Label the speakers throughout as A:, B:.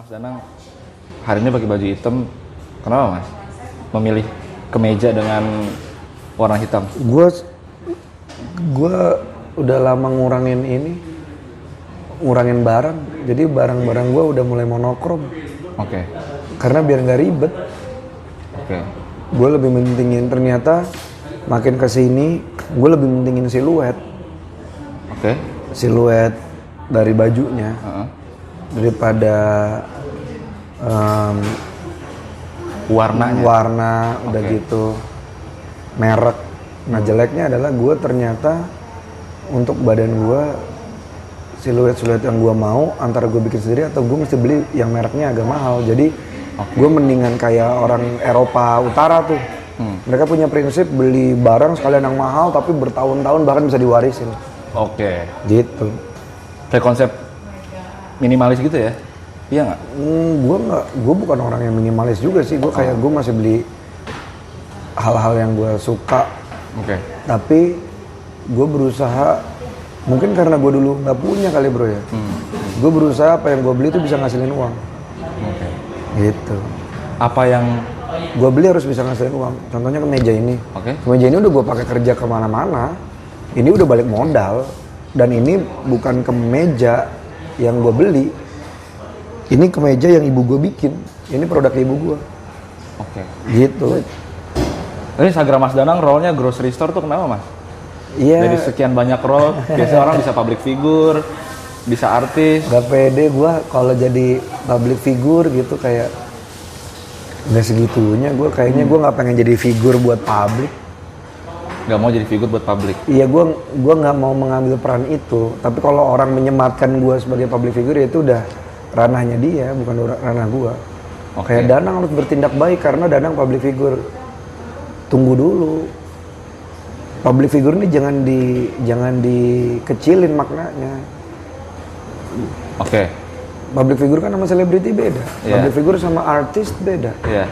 A: Mas Danang hari ini pakai baju hitam, kenapa Mas? Memilih kemeja dengan warna hitam?
B: Gue udah lama ngurangin barang, jadi barang-barang gue udah mulai monokrom.
A: Oke.
B: Karena biar nggak ribet.
A: Oke.
B: Gue lebih mentingin, ternyata makin kesini gue lebih mentingin siluet.
A: Oke.
B: Siluet dari bajunya daripada
A: warnanya.
B: Warna udah gitu, merek. Nah jeleknya adalah gue ternyata untuk badan gue siluet yang gue mau antara gue bikin sendiri atau gue mesti beli yang mereknya agak mahal. Jadi gue mendingan kayak orang Eropa Utara tuh. Mereka punya prinsip beli barang sekalian yang mahal tapi bertahun-tahun bahkan bisa diwarisin.
A: Oke.
B: Gitu.
A: Kayak konsep minimalis gitu ya? Iya nggak?
B: Gue bukan orang yang minimalis juga sih. Gue kayak gue masih beli hal-hal yang gue suka.
A: Oke.
B: Tapi gue berusaha, mungkin karena gue dulu nggak punya kali bro ya. Gue berusaha apa yang gue beli itu bisa ngasilin uang.
A: Oke.
B: Gitu.
A: Apa yang
B: Gue beli harus bisa ngasilin uang. Contohnya kemeja ini.
A: Oke.
B: Kemeja ini udah gue pakai kerja kemana-mana. Ini udah balik modal. Dan ini bukan kemeja yang gue beli. Ini kemeja yang ibu gue bikin. Ini produk ibu gue.
A: Oke.
B: Gitu.
A: Ini Instagram Mas Danang role-nya grocery store tuh kenapa Mas?
B: Iya.
A: Dari sekian banyak role, biasanya orang bisa public figure, bisa artis.
B: Gak pede gue kalau jadi public figure gitu kayak nggak segitunya. Gue kayaknya gue nggak pengen jadi figur buat publik.
A: Gak mau jadi figur buat publik.
B: Iya, gue nggak mau mengambil peran itu. Tapi kalau orang menyematkan gue sebagai public figure ya itu udah ranahnya dia, bukan ranah gue. Kayak Danang harus bertindak baik karena Danang public figure. Tunggu dulu. Public figure ini jangan dikecilin maknanya.
A: Oke.
B: Public figure kan sama selebriti beda.
A: Yeah.
B: Public figure sama artis beda.
A: Iya.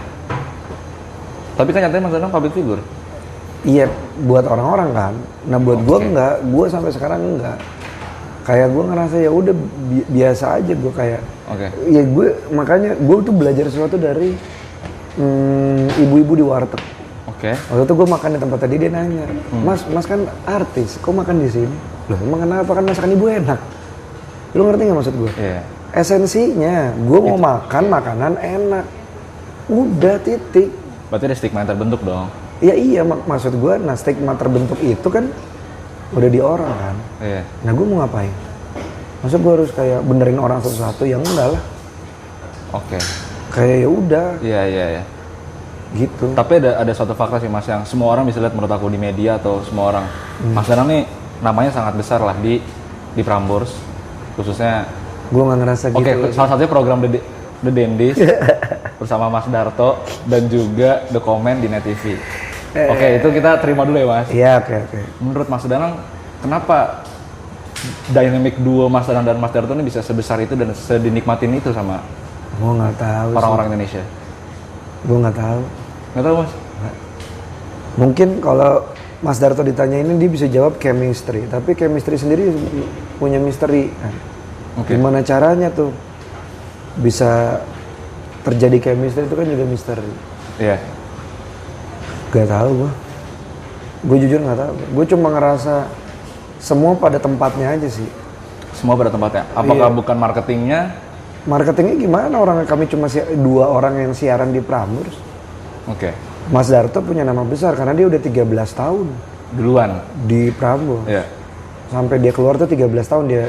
A: Tapi kan nyatanya Mas Danang public figure.
B: Iya, buat orang-orang kan. Nah, buat gue enggak. Gue sampai sekarang enggak. Kayak gue ngerasa ya udah biasa aja gue kayak.
A: Oke.
B: Ya gue makanya gue tuh belajar sesuatu dari ibu-ibu di warteg.
A: Oke.
B: Waktu itu gue makan di tempat tadi dia nanya, Mas kan artis, kok makan di sini? Loh, emang kenapa? Kan masakan ibu enak. Lu ngerti nggak maksud gue?
A: Iya.
B: Esensinya, gue mau makan makanan enak. Udah titik.
A: Berarti ada stigma yang terbentuk dong.
B: Ya iya, maksud gue, nah stigma terbentuk itu kan udah di orang kan.
A: Iya.
B: Nah gue mau ngapain? Masa gue harus kayak benerin orang satu-satu? Ya enggak lah.
A: Oke.
B: Kayak ya udah.
A: Iya.
B: Gitu.
A: Tapi ada suatu fakta sih Mas yang semua orang bisa lihat menurut aku di media atau semua orang. Mas Danang nih namanya sangat besar lah di Prambors, khususnya.
B: Gue nggak ngerasa gitu.
A: Oke, salah satunya program The Dendis bersama Mas Darto dan juga The Comment di Net TV. Oke, itu kita terima dulu ya Mas.
B: Iya, oke.
A: Menurut Mas Danang, kenapa dynamic duo Mas Danang dan Mas Darto ini bisa sebesar itu dan sedinikmatin itu sama
B: Gue nggak tahu.
A: orang-orang Indonesia?
B: Gue nggak tahu.
A: Nggak tahu Mas?
B: Mungkin kalau Mas Darto ditanya ini dia bisa jawab chemistry, tapi chemistry sendiri punya misteri kan. Gimana caranya tuh bisa terjadi chemistry itu kan juga misteri.
A: Iya.
B: Gak tahu gue jujur nggak tahu. Gue cuma ngerasa semua pada tempatnya aja sih.
A: Semua pada tempatnya. Apakah bukan marketingnya?
B: Marketingnya gimana? Kami cuma 2 orang yang siaran di Prambors.
A: Oke.
B: Mas Darto punya nama besar karena dia udah 13 tahun
A: Duluan.
B: di Prambors.
A: Iya.
B: Sampai dia keluar tuh 13 tahun dia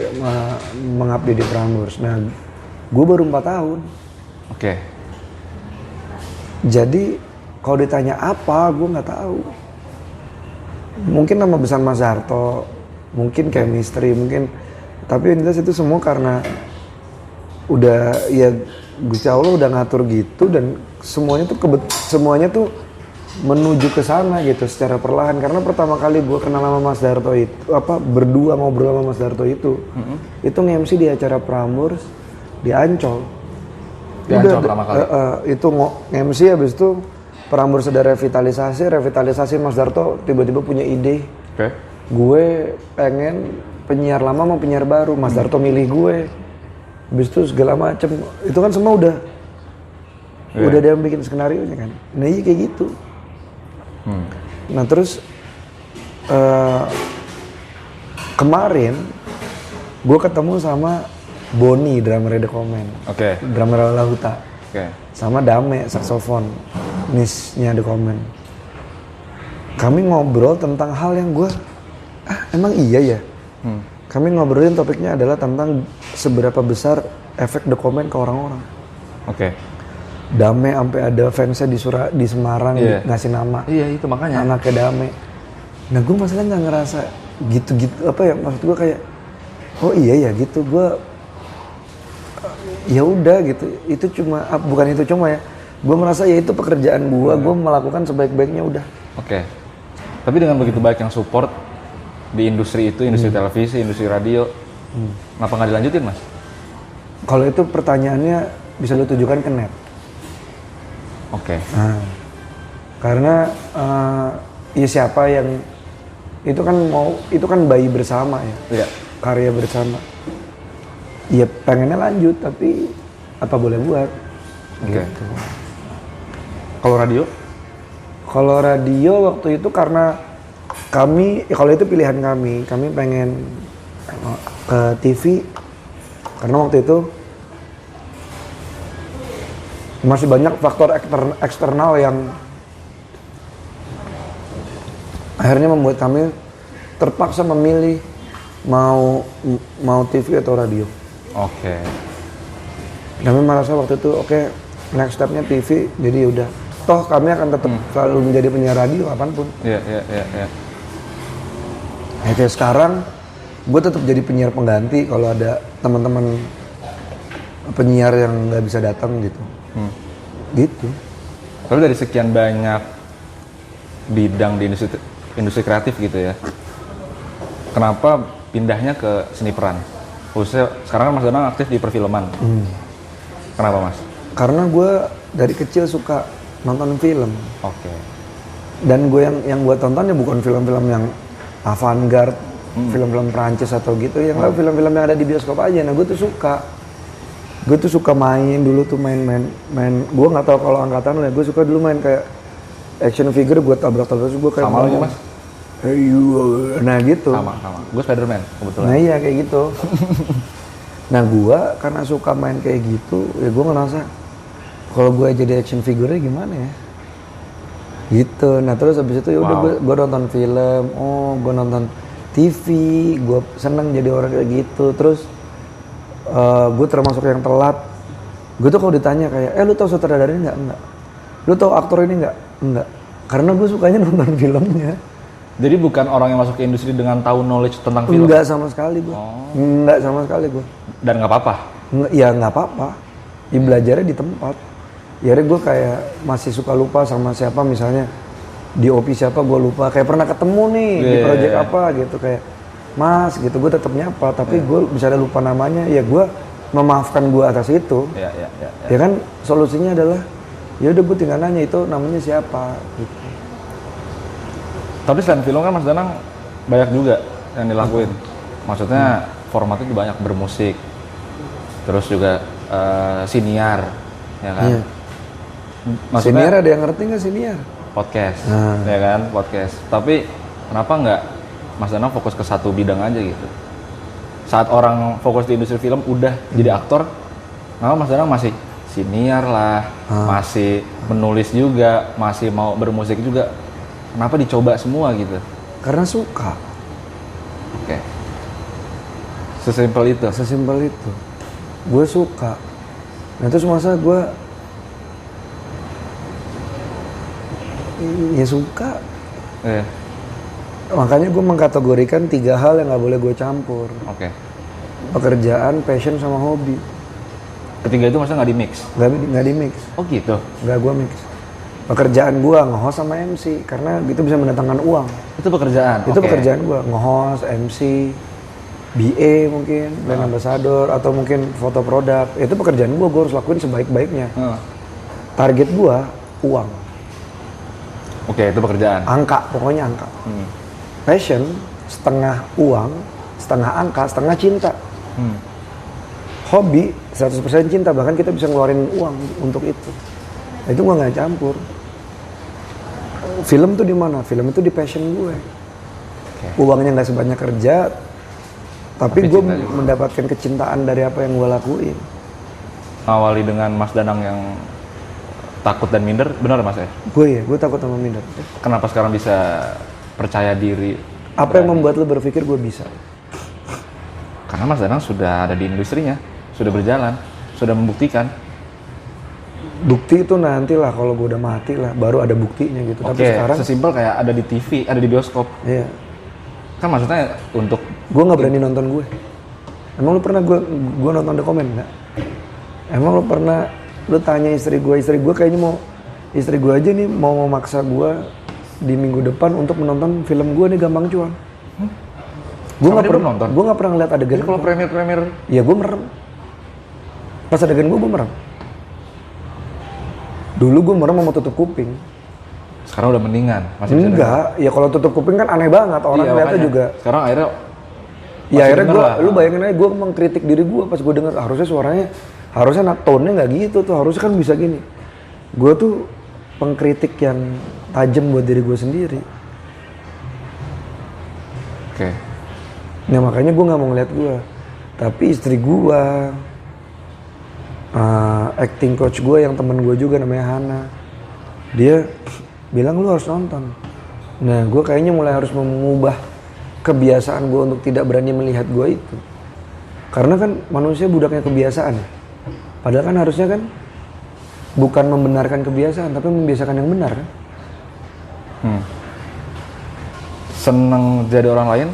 B: mengabdi di Prambors. Nah, gue baru 4 tahun.
A: Oke.
B: Jadi kalau ditanya apa, gue nggak tahu. Mungkin nama besar Mas Darto, mungkin chemistry, mungkin. Tapi yang jelas itu semua karena udah ya Gusti Allah udah ngatur gitu dan semuanya tuh menuju ke sana gitu secara perlahan. Karena pertama kali gue kenal sama Mas Darto itu berdua ngobrol sama Mas Darto itu nge-MC di acara Prambors di Ancol.
A: Di Ancol pertama kali.
B: Itu nge-MC habis itu Prambors ada revitalisasi Mas Darto tiba-tiba punya ide. Gue pengen penyiar lama mau penyiar baru, Mas Darto milih gue. habis itu segala macem. Itu kan semua udah ada yang bikin skenario nya kan. Nah iya kayak gitu. Nah terus kemarin gue ketemu sama Boni, drummer The Comment. Drummer Lahuta. Sama Dame, saksofon, nisnya The Comment. Kami ngobrol tentang hal yang gue, emang iya ya? Kami ngobrolin topiknya adalah tentang seberapa besar efek The Comment ke orang-orang. Dame sampai ada fansnya di Semarang ngasih nama.
A: Iya itu makanya.
B: Anaknya Dame. Nah gue masalahnya nggak ngerasa gitu-gitu apa ya, maksud gue kayak oh iya ya gitu, gue ya udah gitu, itu cuma bukan itu cuma ya, gue merasa ya itu pekerjaan gue melakukan sebaik-baiknya udah.
A: Tapi dengan begitu baik yang support di industri itu, industri televisi, industri radio, kenapa nggak dilanjutin mas?
B: Kalau itu pertanyaannya bisa lo tujukan ke net. Nah, karena ya siapa yang itu kan bayi bersama ya, karya bersama. Ya pengennya lanjut tapi apa boleh buat. Gitu.
A: Kalau radio?
B: Kalau radio waktu itu karena kalau itu pilihan kami pengen ke TV karena waktu itu masih banyak faktor eksternal yang akhirnya membuat kami terpaksa memilih mau TV atau radio. Kami merasa waktu itu next stepnya TV, jadi udah toh kami akan tetap selalu menjadi penyiar radio kapanpun.
A: Iya.
B: Kayak sekarang gue tetap jadi penyiar pengganti kalau ada teman-teman penyiar yang nggak bisa datang gitu. Gitu.
A: Lalu dari sekian banyak bidang di industri kreatif gitu ya, kenapa pindahnya ke seni peran? Khususnya sekarang kan Mas Danang aktif di perfilman. Kenapa Mas?
B: Karena gue dari kecil suka nonton film. Dan gue yang gue tonton ya bukan film-film yang avant-garde, film-film Prancis atau gitu, yang film-film yang ada di bioskop aja. Nah gue tuh suka main dulu tuh main. Gue nggak tahu kalau angkatan lo ya, gue suka dulu main kayak action figure, gue tabrak-tabrak, gue kayak
A: sama lagi mas.
B: Nah gitu.
A: Sama. Gue Spiderman kebetulan.
B: Nah iya kayak gitu. Nah gue karena suka main kayak gitu, ya gue ngerasa kalau gue jadi action figure gimana ya? Gitu. Nah terus habis itu ya udah gue nonton film, gue nonton TV, gue seneng jadi orang kayak gitu. Terus gue termasuk yang telat. Gue tuh kalau ditanya kayak, lu tau sutradara ini nggak? Enggak. Lu tau aktor ini nggak? Enggak. Karena gue sukanya nonton filmnya.
A: Jadi bukan orang yang masuk ke industri dengan tahu knowledge tentang film?
B: Enggak sama sekali gue. Enggak sama sekali gue.
A: Dan nggak apa-apa?
B: Ya nggak apa-apa. Ya belajarnya di tempat. Ya gue kayak masih suka lupa sama siapa, misalnya di OP siapa gue lupa. Kayak pernah ketemu nih di project apa gitu, kayak Mas gitu, gue tetap nyapa. Tapi gue misalnya lupa namanya, ya gue memaafkan gue atas itu. Ya kan solusinya adalah ya udah gue tinggal nanya itu namanya siapa gitu.
A: Tapi selain film kan Mas Danang banyak juga yang dilakuin. Maksudnya formatnya juga banyak, bermusik, terus juga siniar, ya kan?
B: Iya.
A: Maksudnya
B: Siniar ada yang ngerti nggak siniar?
A: Podcast, ya kan? Podcast. Tapi kenapa nggak Mas Danang fokus ke satu bidang aja gitu? Saat orang fokus di industri film udah jadi aktor, kenapa Mas Danang masih siniar lah, masih menulis juga, masih mau bermusik juga? Kenapa dicoba semua gitu?
B: Karena suka.
A: Sesimpel itu?
B: Sesimpel itu. Gue suka. Nah terus masa gue ya suka. Makanya gue mengkategorikan 3 hal yang nggak boleh gue campur. Pekerjaan, passion, sama hobi.
A: Ketiga itu maksudnya nggak di mix?
B: Nggak di mix.
A: Oh gitu?
B: Nggak gue mix. Pekerjaan gue nge-host sama MC karena itu bisa mendatangkan uang.
A: Itu pekerjaan?
B: Itu pekerjaan gue, nge-host, MC, BA mungkin, brand ambassador, atau mungkin foto produk. Itu pekerjaan gue harus lakuin sebaik-baiknya. Target gue, uang.
A: Itu pekerjaan?
B: Angka, pokoknya angka. Passion, setengah uang, setengah angka, setengah cinta. Hobi, 100% cinta, bahkan kita bisa ngeluarin uang untuk itu. Nah, itu gue nggak campur. Film tuh di mana? Film itu di passion gue. Uangnya nggak sebanyak kerja, tapi gue mendapatkan kecintaan dari apa yang gue lakuin.
A: Awali dengan Mas Danang yang takut dan minder, benar Mas ya?
B: Gue takut sama minder.
A: Kenapa sekarang bisa percaya diri?
B: Apa yang membuat lo berpikir gue bisa?
A: Karena Mas Danang sudah ada di industrinya, sudah berjalan, sudah membuktikan.
B: Bukti itu nanti lah kalau gue udah mati lah, baru ada buktinya gitu.
A: Oke,
B: tapi sekarang
A: sesimpel kayak ada di TV, ada di bioskop.
B: iya.
A: Kan maksudnya untuk
B: Gue nggak berani nonton gue. Emang lu pernah gue nonton The Comment nggak? Emang lu pernah lu tanya istri gue kayaknya mau istri gue aja nih mau memaksa gue di minggu depan untuk menonton film gue nih Gampang Cuan. Gue nggak pernah nonton. Gue nggak pernah ngeliat adegan.
A: jadi kalau premier,
B: ya gue merem. Pas adegan gue merem. Dulu gue merem mau tutup kuping.
A: sekarang udah mendingan. Masih bisa
B: Enggak, ya kalau tutup kuping kan aneh banget orang
A: iya,
B: lihatnya
A: makanya.
B: juga.
A: Sekarang akhirnya
B: Ya akhirnya
A: denger lah.
B: lu bayangin aja gue mengkritik diri gue pas gue denger harusnya suaranya harusnya tone-nya nggak gitu tuh, harusnya kan bisa gini. Gue tuh pengkritik yang tajam buat diri gue sendiri.
A: Oke.
B: Nah makanya gue nggak mau ngeliat gue, tapi istri gue, acting coach gue yang temen gue juga namanya Hana, dia bilang lu harus nonton. Nah gue kayaknya mulai harus mengubah kebiasaan gue untuk tidak berani melihat gue itu. Karena kan manusia budaknya kebiasaan. Padahal kan harusnya kan bukan membenarkan kebiasaan, tapi membiasakan yang benar kan.
A: Senang jadi orang lain,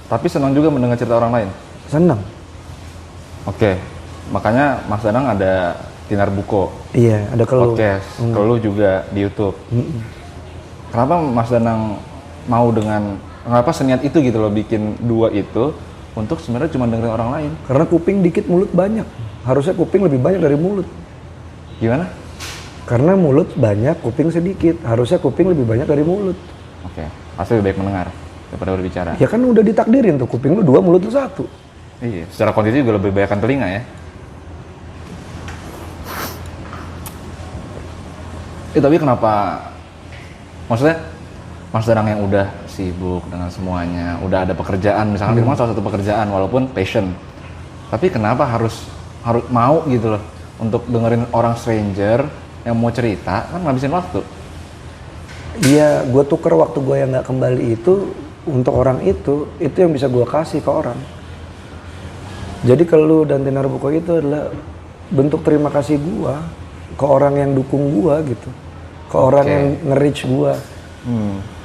A: tapi senang juga mendengar cerita orang lain.
B: Senang.
A: Oke. Makanya Mas Danang ada Tinar Buko.
B: Iya, ada Keluh.
A: Podcast, Keluh juga di YouTube. Kenapa Mas Danang mau kenapa seniat itu gitu loh bikin dua itu untuk sebenarnya cuma dengerin orang lain?
B: Karena kuping dikit, mulut banyak. Harusnya kuping lebih banyak dari mulut.
A: Gimana?
B: Karena mulut banyak, kuping sedikit. Harusnya kuping lebih banyak dari mulut.
A: Oke, pasti lebih baik mendengar daripada berbicara.
B: Ya kan udah ditakdirin tuh, kuping lu 2, mulut lu 1.
A: Iya, secara kondisi juga lebih baikkan telinga ya. Tapi kenapa? Maksudnya Mas Danang yang udah sibuk dengan semuanya, udah ada pekerjaan, misalkan di rumah salah satu pekerjaan walaupun passion. Tapi kenapa harus mau gitu loh untuk dengerin orang stranger yang mau cerita, kan ngabisin waktu.
B: Iya, gue tuker waktu gue yang nggak kembali itu untuk orang itu yang bisa gue kasih ke orang. Jadi Keluh dan Tinar Buko itu adalah bentuk terima kasih gue ke orang yang dukung gue gitu, ke orang yang nge-reach gue.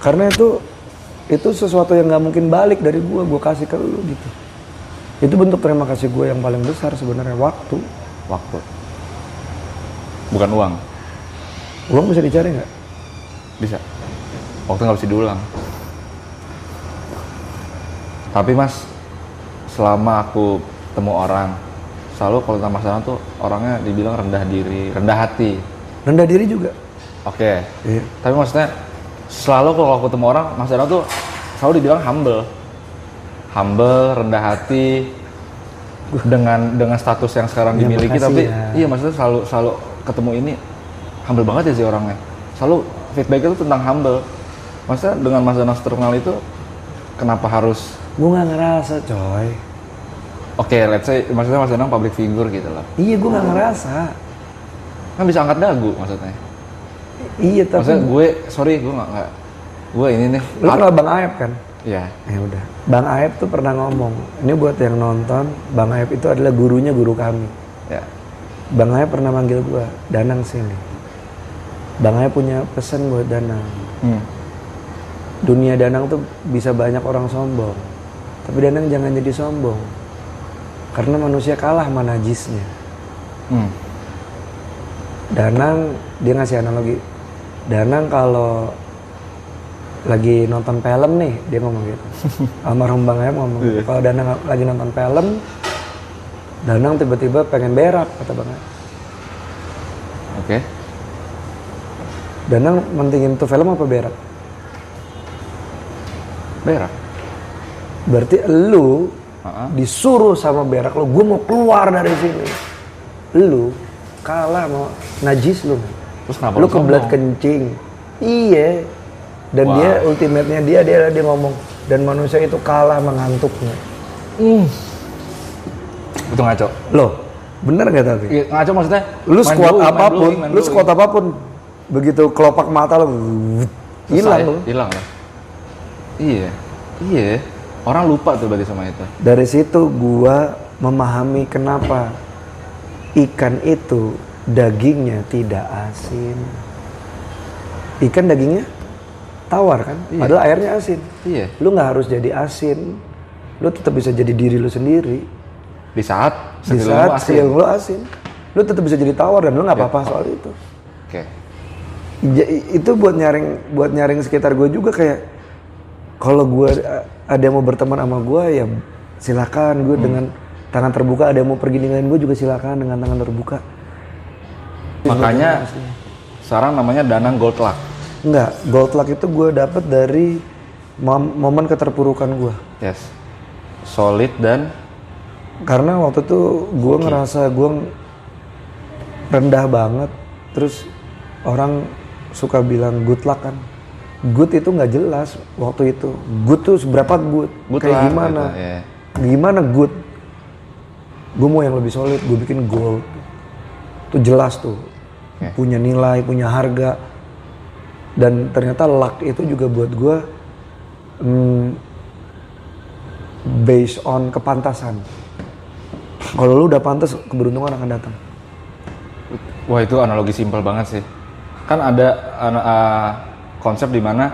B: Karena itu sesuatu yang nggak mungkin balik dari gue kasih ke lu gitu. Itu bentuk terima kasih gue yang paling besar sebenarnya, waktu.
A: Bukan uang.
B: Uang bisa dicari nggak?
A: Bisa. Waktu nggak bisa diulang. Tapi Mas, selama aku temu orang, selalu kalau tentang Mas Danang tuh orangnya dibilang rendah diri, rendah hati.
B: Rendah diri juga.
A: Oke.
B: Iya.
A: Tapi maksudnya selalu kalau aku temu orang, Mas Danang tuh selalu dibilang humble, rendah hati, dengan status yang sekarang
B: Ya,
A: dimiliki.
B: makasih
A: Tapi
B: ya.
A: iya maksudnya selalu ketemu ini humble banget ya sih orangnya. Selalu feedback itu tentang humble. Maksudnya dengan Mas Danang terkenal itu, kenapa harus?
B: Gue nggak ngerasa coy.
A: Oke, let's say maksudnya Mas Danang public figure gitu loh.
B: Iya, gue nggak ngerasa.
A: Kan bisa angkat dagu maksudnya.
B: Iya, tapi
A: Maksudnya gue nggak gue ini nih.
B: lu kenal Bang Aep kan?
A: Iya.
B: Ya udah. Bang Aep tuh pernah ngomong, ini buat yang nonton, Bang Aep itu adalah gurunya guru kami.
A: Ya.
B: Bang Aep pernah manggil gua, Danang sini. Bang Aep punya pesan buat Danang. Dunia Danang tuh bisa banyak orang sombong, tapi Danang jangan jadi sombong. Karena manusia kalah sama najisnya. Danang, dia ngasih analogi. Danang kalau lagi nonton film nih, dia ngomong gitu. Almarhum Bang Aep ngomong, kalau Danang lagi nonton film, Danang tiba-tiba pengen berak, kata Bang Aep.
A: Oke.
B: Danang mentingin tuh film apa berak?
A: Berak.
B: Berarti lu disuruh sama berak lu, gue mau keluar dari sini. lu kalah sama najis lu.
A: Terus kenapa
B: Lu kebelet
A: sombong?
B: kencing. Iya. Dan
A: Wow.
B: dia ultimate-nya dia ngomong dan manusia itu kalah mengantuknya.
A: Itu ngaco.
B: Loh, bener nggak tapi?
A: Iya, ngaco maksudnya
B: Lu
A: mind
B: squat
A: blowing,
B: apapun,
A: mind
B: lu squat apapun, begitu kelopak mata lu hilang lu.
A: Hilang ya. Iya. Iya. Orang lupa tuh berarti sama itu.
B: Dari situ gua memahami kenapa ikan itu dagingnya tidak asin. Ikan dagingnya tawar kan,
A: Iya.
B: padahal airnya asin.
A: Iya.
B: Lu nggak harus jadi asin, lu tetap bisa jadi diri lu sendiri.
A: Di saat
B: Di
A: skill
B: saat
A: lu asin.
B: skill lu asin, lu tetap bisa jadi tawar dan lu nggak apa-apa soal itu.
A: Oke.
B: Itu buat nyaring sekitar gue juga kayak kalau gue ada yang mau berteman sama gue ya silakan, gue dengan tangan terbuka. Ada yang mau pergi ninggalin gue juga silakan dengan tangan terbuka.
A: Makanya sekarang namanya Danang Gold Luck.
B: Enggak, gold luck itu gue dapet dari momen keterpurukan gue.
A: Yes. Solid dan
B: Karena waktu itu gue ngerasa gue rendah banget. Terus orang suka bilang good luck kan. Good itu nggak jelas waktu itu. Good tuh seberapa good?
A: Good
B: Kayak
A: luck,
B: gimana?
A: gitu, ya.
B: Gimana good? Gue mau yang lebih solid, gue bikin gold. Tuh jelas tuh.
A: Oke.
B: Punya nilai, punya harga. Dan ternyata luck itu juga buat gue based on kepantasan. Kalau lu udah pantas, keberuntungan akan datang.
A: wah itu analogi simpel banget sih. Kan ada konsep di mana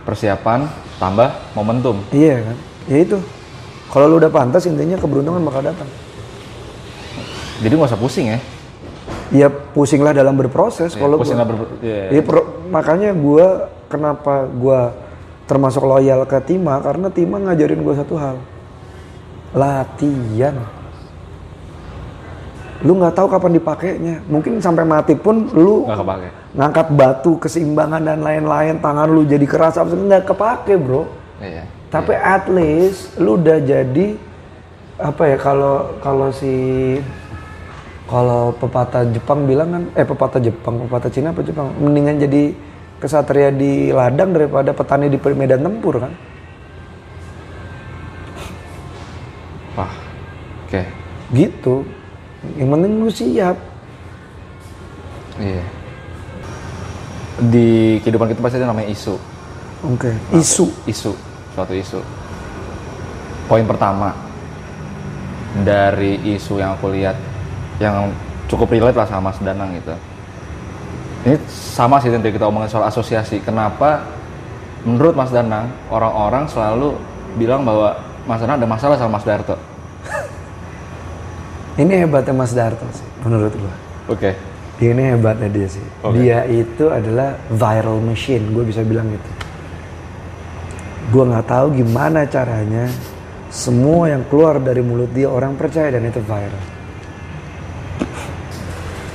A: persiapan tambah momentum.
B: Iya kan? Ya itu. Kalau lu udah pantas, intinya keberuntungan bakal datang.
A: Jadi nggak usah pusing ya.
B: Ya pusinglah dalam berproses. Kalau
A: pusinglah
B: makanya kenapa gua termasuk loyal ke Tima, karena Tima ngajarin gua satu hal. Latihan. Lu nggak tahu kapan dipakainya. Mungkin sampai mati pun lu
A: nggak kepake.
B: ngangkat batu, keseimbangan dan lain-lain, tangan lu jadi keras apa nggak kepake, bro.
A: Iya.
B: Tapi at least lu udah jadi apa ya, kalau pepatah Jepang bilang kan, pepatah Cina apa Jepang, mendingan jadi kesatria di ladang daripada petani di medan tempur kan.
A: Wah, oke.
B: Gitu. Yang penting lu siap.
A: Iya. Di kehidupan kita pasti ada namanya isu.
B: Oke.
A: Suatu isu. Poin pertama dari isu yang aku lihat yang cukup relate lah sama Mas Danang gitu. Ini sama sih tadi kita omongin soal asosiasi. Kenapa menurut Mas Danang orang-orang selalu bilang bahwa Mas Danang ada masalah sama Mas Darto?
B: Ini hebatnya Mas Darto sih, menurut gua.
A: Oke.
B: Ini hebatnya dia sih.
A: Oke.
B: Dia itu adalah viral machine, gue bisa bilang gitu. Gue nggak tahu gimana caranya semua yang keluar dari mulut dia orang percaya dan itu viral.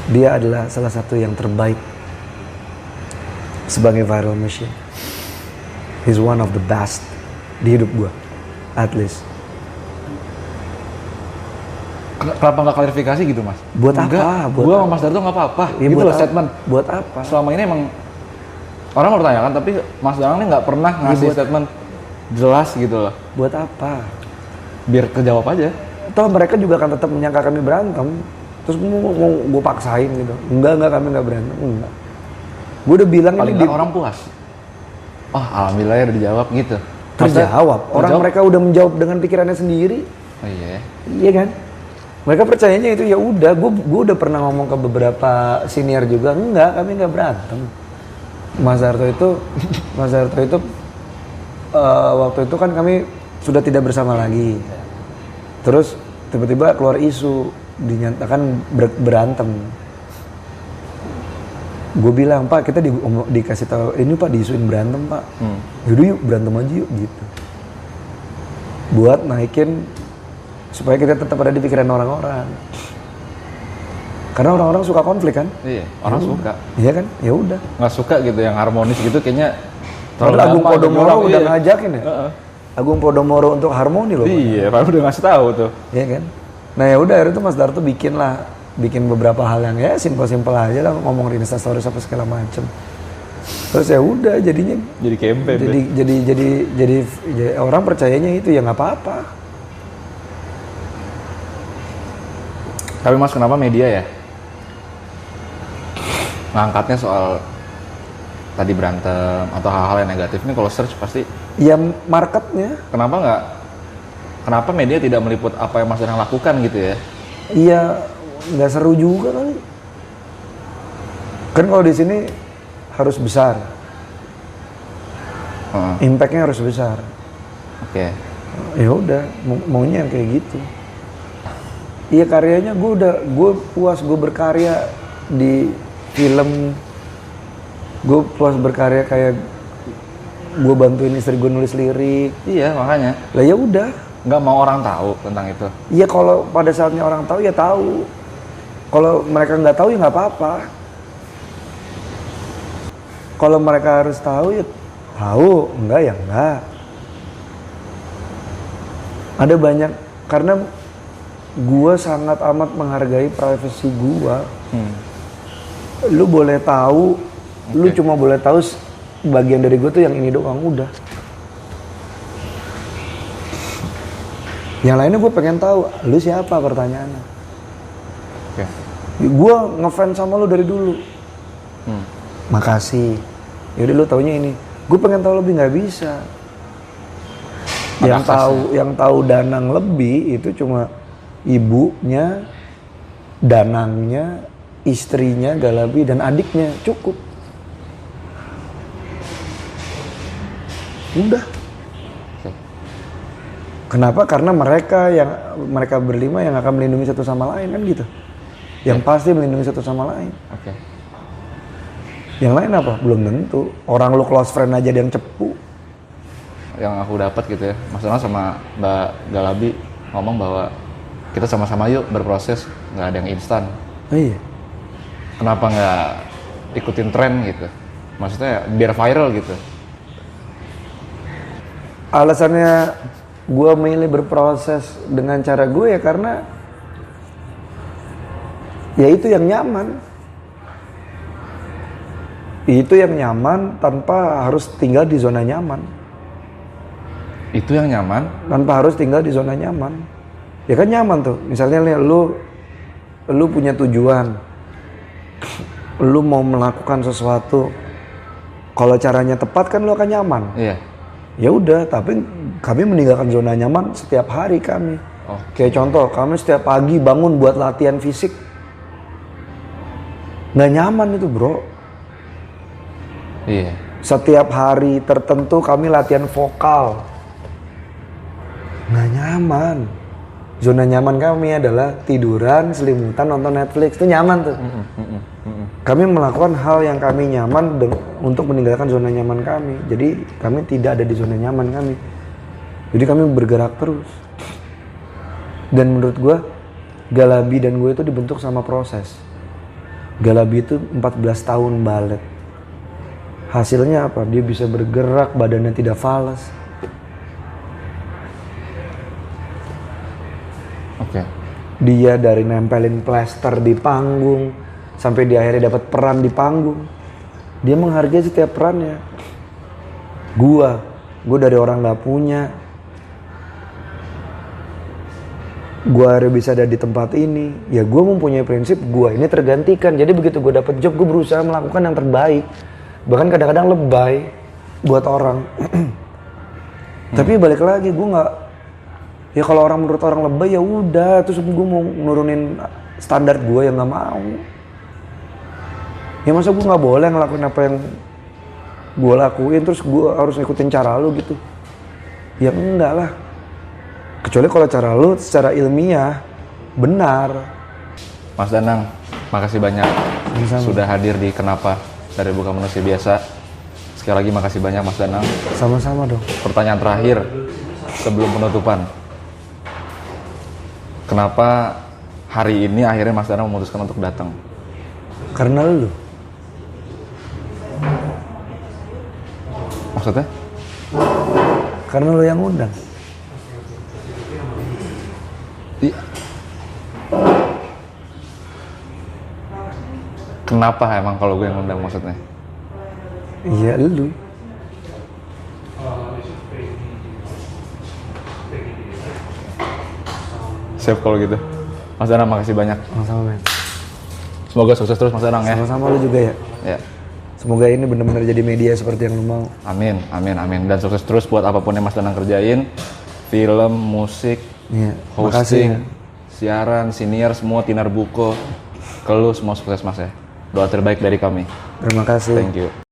B: Dia adalah salah satu yang terbaik sebagai viral machine. He's one of the best di hidup gue, at least.
A: Kenapa nggak klarifikasi gitu Mas?
B: Buat apa?
A: Enggak,
B: Buat
A: gua
B: apa?
A: sama Mas Darto nggak apa-apa.
B: Ya,
A: Gitu
B: buat
A: loh
B: apa?
A: statement.
B: Buat apa?
A: Selama ini emang orang bertanyakan, tapi Mas Danang ini nggak pernah ngasih statement jelas gitu loh.
B: Buat apa?
A: Biar kejawab aja.
B: Toh mereka juga akan tetap menyangka kami berantem. Terus mau gue paksain gitu. Enggak kami nggak berantem. Enggak. Gue udah bilang
A: Paling
B: ini
A: nggak orang puas. Oh alhamdulillah ya udah dijawab gitu.
B: terjawab. Orang
A: terjawab.
B: mereka udah menjawab dengan pikirannya sendiri.
A: Oh iya.
B: Iya kan? Mereka percayanya itu ya udah. Gue udah pernah ngomong ke beberapa senior juga. Enggak, kami nggak berantem. Mas Darto itu waktu itu kan kami sudah tidak bersama lagi. Terus tiba-tiba keluar isu dinyatakan berantem. Gue bilang, Pak, kita dikasih tahu ini Pak diisuin berantem Pak. Yaudah yuk berantem aja yuk gitu. Buat naikin supaya kita tetap ada di pikiran orang-orang. Karena orang-orang suka konflik kan?
A: Iya. Orang suka.
B: Iya kan? Ya udah.
A: Nggak suka gitu yang harmonis gitu kayaknya.
B: Padahal Agung
A: gampang,
B: Podomoro
A: orang,
B: udah
A: iya.
B: ngajakin ya. Agung Podomoro untuk harmoni loh.
A: Iya, Pak udah ngasih tahu tuh.
B: Iya kan? Nah ya udah akhirnya tuh Mas Darto bikin lah bikin beberapa hal yang ya simpel-simpel aja lah, ngomong di Instastories apa segala macem. Terus ya udah jadinya
A: Jadi campaign.
B: jadi orang percayanya itu ya nggak apa-apa.
A: Tapi Mas, kenapa media ya ngangkatnya soal tadi berantem atau hal-hal yang negatif ini? Kalau search pasti
B: Ya marketnya.
A: Kenapa media tidak meliput apa yang Mas Danang lakukan gitu ya?
B: Iya, nggak seru juga kali. Kan kalau di sini harus besar, impactnya harus besar.
A: Oke.
B: Ya udah, maunya yang kayak gitu. Iya, karyanya gue puas, gue berkarya di film, gue puas berkarya kayak gue bantuin istri gue nulis lirik.
A: Iya, makanya.
B: Lah ya udah.
A: Nggak mau orang tahu tentang itu.
B: Iya, kalau pada saatnya orang tahu ya tahu. Kalau mereka nggak tahu ya nggak apa-apa. Kalau mereka harus tahu ya tahu, enggak ya enggak. Ada banyak, karena gua sangat amat menghargai privasi gua. Lu boleh tahu, lu cuma boleh tahu bagian dari gua tuh yang ini doang, udah. Yang lainnya gue pengen tahu, lu siapa pertanyaannya.
A: Oke.
B: Gue ngefans sama lu dari dulu. Makasih. Yaudah lu taunya ini. Gue pengen tahu lebih, nggak bisa. Yang tahu Danang lebih itu cuma ibunya, Danangnya, istrinya Galabi dan adiknya, cukup. Udah. Kenapa? Karena mereka berlima yang akan melindungi satu sama lain, kan gitu. Yang pasti melindungi satu sama lain.
A: Oke.
B: Yang lain apa? Belum tentu. Orang lu close friend aja ada yang cepu.
A: Yang aku dapat gitu ya, Mas Danang sama Mbak Galabi ngomong bahwa kita sama-sama yuk berproses, nggak ada yang instan.
B: Oh iya.
A: Kenapa nggak ikutin tren gitu? Maksudnya biar viral gitu.
B: Alasannya gue milih berproses dengan cara gue ya karena ya itu yang nyaman. Itu yang nyaman tanpa harus tinggal di zona nyaman.
A: Itu yang nyaman?
B: Tanpa harus tinggal di zona nyaman. Ya kan nyaman tuh. Misalnya lu punya tujuan. Lu mau melakukan sesuatu. Kalau caranya tepat kan lu akan nyaman.
A: Iya.
B: Ya udah, tapi kami meninggalkan zona nyaman setiap hari kami.
A: Oh.
B: Kayak contoh, kami setiap pagi bangun buat latihan fisik. Nggak nyaman itu, bro.
A: Iya.
B: Setiap hari tertentu kami latihan vokal. Nggak nyaman. Zona nyaman kami adalah tiduran, selimutan, nonton Netflix. Itu nyaman tuh. Kami melakukan hal yang kami nyaman untuk meninggalkan zona nyaman kami. Jadi kami tidak ada di zona nyaman kami. Jadi kami bergerak terus. Dan menurut gue, Galabi dan gue itu dibentuk sama proses. Galabi itu 14 tahun balet. Hasilnya apa? Dia bisa bergerak, badannya tidak falas.
A: Oke.
B: Dia dari nempelin plester di panggung sampai dia akhirnya dapat peran di panggung. Dia menghargai setiap perannya. Gua dari orang nggak punya. Gua harus bisa ada di tempat ini. Ya gua mempunyai prinsip gua ini tergantikan. Jadi begitu gua dapat job, gua berusaha melakukan yang terbaik. Bahkan kadang-kadang lebay buat orang. Tapi balik lagi gua nggak. Ya kalau orang menurut orang lebay ya udah, terus gue mau nurunin standar gue yang nggak mau. Ya masa gue nggak boleh ngelakuin apa yang gue lakuin terus gue harus ngikutin cara lu gitu? Ya enggak lah. Kecuali kalau cara lu secara ilmiah benar.
A: Mas Danang, makasih banyak
B: Sama-sama.
A: sudah hadir di Kenapa dari Bukan Manusia Biasa. Sekali lagi makasih banyak Mas Danang.
B: Sama-sama dong.
A: Pertanyaan terakhir sebelum penutupan. Kenapa hari ini akhirnya Mas Danang memutuskan untuk datang?
B: Karena lu.
A: Maksudnya?
B: Karena lu yang undang.
A: Kenapa emang kalau gue yang ngundang maksudnya?
B: Iya lu.
A: Siap kalau gitu. Mas Danang makasih banyak.
B: Sama-sama men.
A: Semoga sukses terus Mas Danang ya.
B: Sama-sama lu juga ya.
A: Ya.
B: Semoga ini benar-benar jadi media seperti yang lu mau.
A: Amin, amin, amin. Dan sukses terus buat apapun yang Mas Danang kerjain. Film, musik,
B: Iya. Makasih.
A: hosting,
B: Ya.
A: siaran, siniar, semua Tinar Buko. Ke lu semua sukses Mas ya. Doa terbaik dari kami.
B: Terima kasih.
A: Thank you.